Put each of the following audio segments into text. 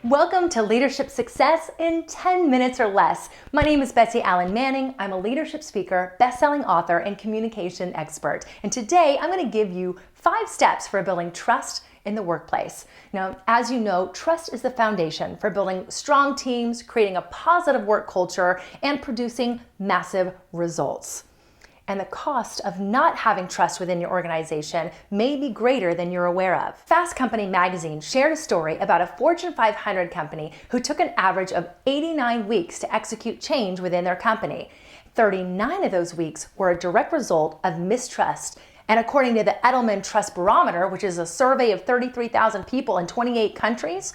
Welcome to Leadership Success in 10 minutes or less. My name is Betsy Allen Manning. I'm a leadership speaker, best-selling author, and communication expert. And today I'm going to give you 5 steps for building trust in the workplace. Now, as you know, trust is the foundation for building strong teams, creating a positive work culture, and producing massive results. And the cost of not having trust within your organization may be greater than you're aware of. Fast Company magazine shared a story about a Fortune 500 company who took an average of 89 weeks to execute change within their company. 39 of those weeks were a direct result of mistrust. And according to the Edelman Trust Barometer, which is a survey of 33,000 people in 28 countries,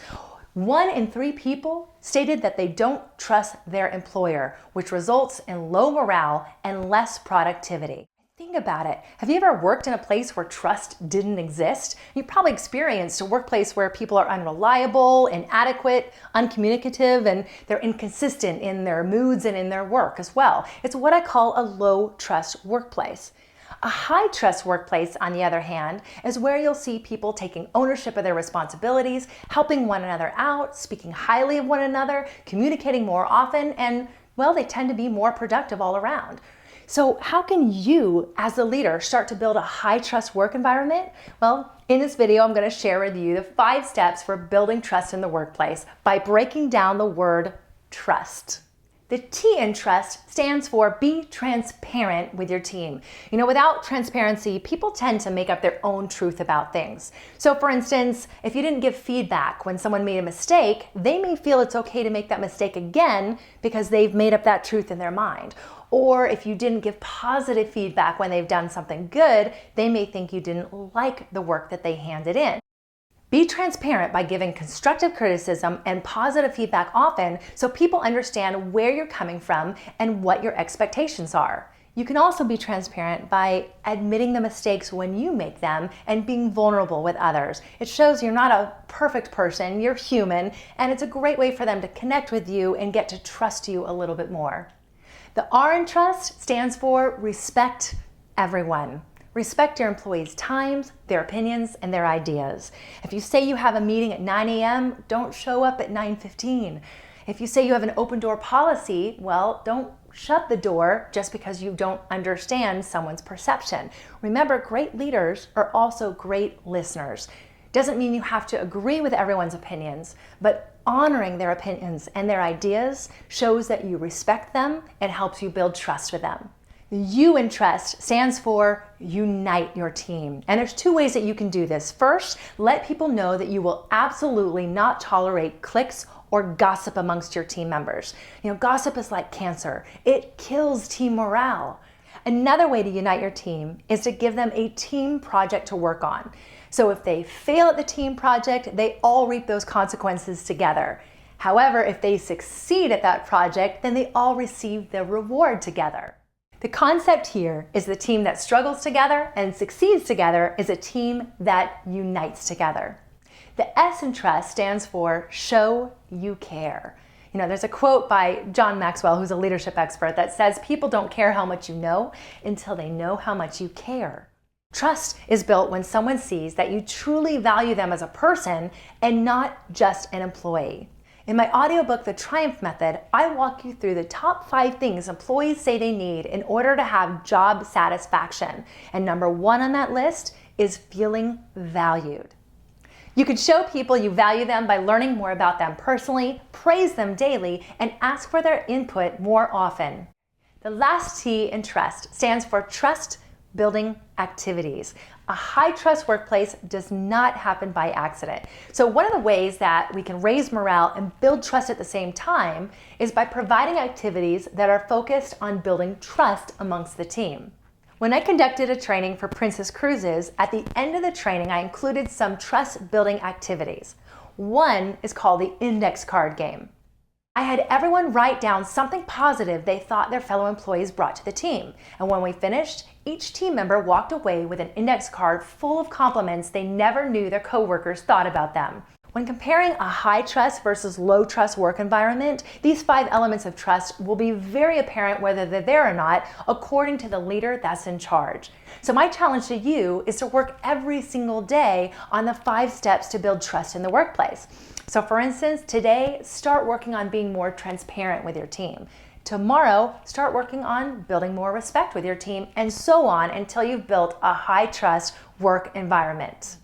1 in 3 people stated that they don't trust their employer, which results in low morale and less productivity. Think about it. Have you ever worked in a place where trust didn't exist? You probably experienced a workplace where people are unreliable, inadequate, uncommunicative, and they're inconsistent in their moods and in their work as well. It's what I call a low trust workplace. A high trust workplace, on the other hand, is where you'll see people taking ownership of their responsibilities, helping one another out, speaking highly of one another, communicating more often, and, well, they tend to be more productive all around. So how can you, as a leader, start to build a high trust work environment? Well, in this video, I'm going to share with you the 5 steps for building trust in the workplace by breaking down the word trust. The T in trust stands for be transparent with your team. You know, without transparency, people tend to make up their own truth about things. So for instance, if you didn't give feedback when someone made a mistake, they may feel it's okay to make that mistake again because they've made up that truth in their mind. Or if you didn't give positive feedback when they've done something good, they may think you didn't like the work that they handed in. Be transparent by giving constructive criticism and positive feedback often so people understand where you're coming from and what your expectations are. You can also be transparent by admitting the mistakes when you make them and being vulnerable with others. It shows you're not a perfect person, you're human, and it's a great way for them to connect with you and get to trust you a little bit more. The R in trust stands for respect everyone. Respect your employees' times, their opinions, and their ideas. If you say you have a meeting at 9 a.m., don't show up at 9:15. If you say you have an open door policy, well, don't shut the door just because you don't understand someone's perception. Remember, great leaders are also great listeners. Doesn't mean you have to agree with everyone's opinions, but honoring their opinions and their ideas shows that you respect them and helps you build trust with them. The U in trust stands for unite your team. And there's 2 ways that you can do this. First, let people know that you will absolutely not tolerate cliques or gossip amongst your team members. You know, gossip is like cancer. It kills team morale. Another way to unite your team is to give them a team project to work on. So if they fail at the team project, they all reap those consequences together. However, if they succeed at that project, then they all receive the reward together. The concept here is the team that struggles together and succeeds together is a team that unites together. The S in trust stands for show you care. You know, there's a quote by John Maxwell, who's a leadership expert, that says people don't care how much you know until they know how much you care. Trust is built when someone sees that you truly value them as a person and not just an employee. In my audiobook, The Triumph Method, I walk you through the top 5 things employees say they need in order to have job satisfaction. And number 1 on that list is feeling valued. You can show people you value them by learning more about them personally, praise them daily, and ask for their input more often. The last T in trust stands for trust building activities. A high trust workplace does not happen by accident. So one of the ways that we can raise morale and build trust at the same time is by providing activities that are focused on building trust amongst the team. When I conducted a training for Princess Cruises, at the end of the training, I included some trust building activities. One is called the index card game. I had everyone write down something positive they thought their fellow employees brought to the team. And when we finished, each team member walked away with an index card full of compliments they never knew their coworkers thought about them. When comparing a high trust versus low trust work environment, these 5 elements of trust will be very apparent whether they're there or not, according to the leader that's in charge. So my challenge to you is to work every single day on the 5 steps to build trust in the workplace. So for instance, today, start working on being more transparent with your team. Tomorrow, start working on building more respect with your team, and so on until you've built a high trust work environment.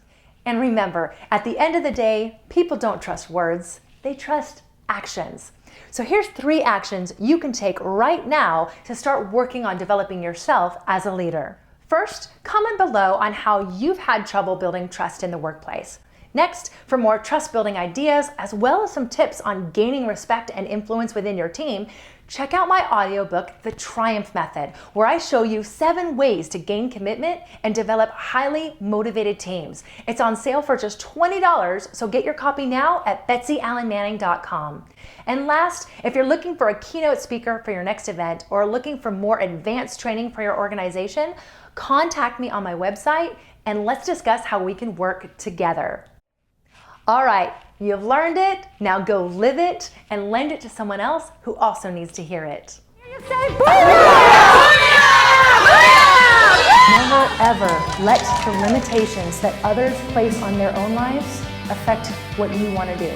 And remember, at the end of the day, people don't trust words, they trust actions. So here's 3 actions you can take right now to start working on developing yourself as a leader. First, comment below on how you've had trouble building trust in the workplace. Next, for more trust-building ideas, as well as some tips on gaining respect and influence within your team, check out my audiobook, The Triumph Method, where I show you 7 ways to gain commitment and develop highly motivated teams. It's on sale for just $20, so get your copy now at betsyalanmanning.com. And last, if you're looking for a keynote speaker for your next event or looking for more advanced training for your organization, contact me on my website and let's discuss how we can work together. All right, you've learned it, now go live it and lend it to someone else who also needs to hear it. Never ever let the limitations that others place on their own lives affect what you want to do.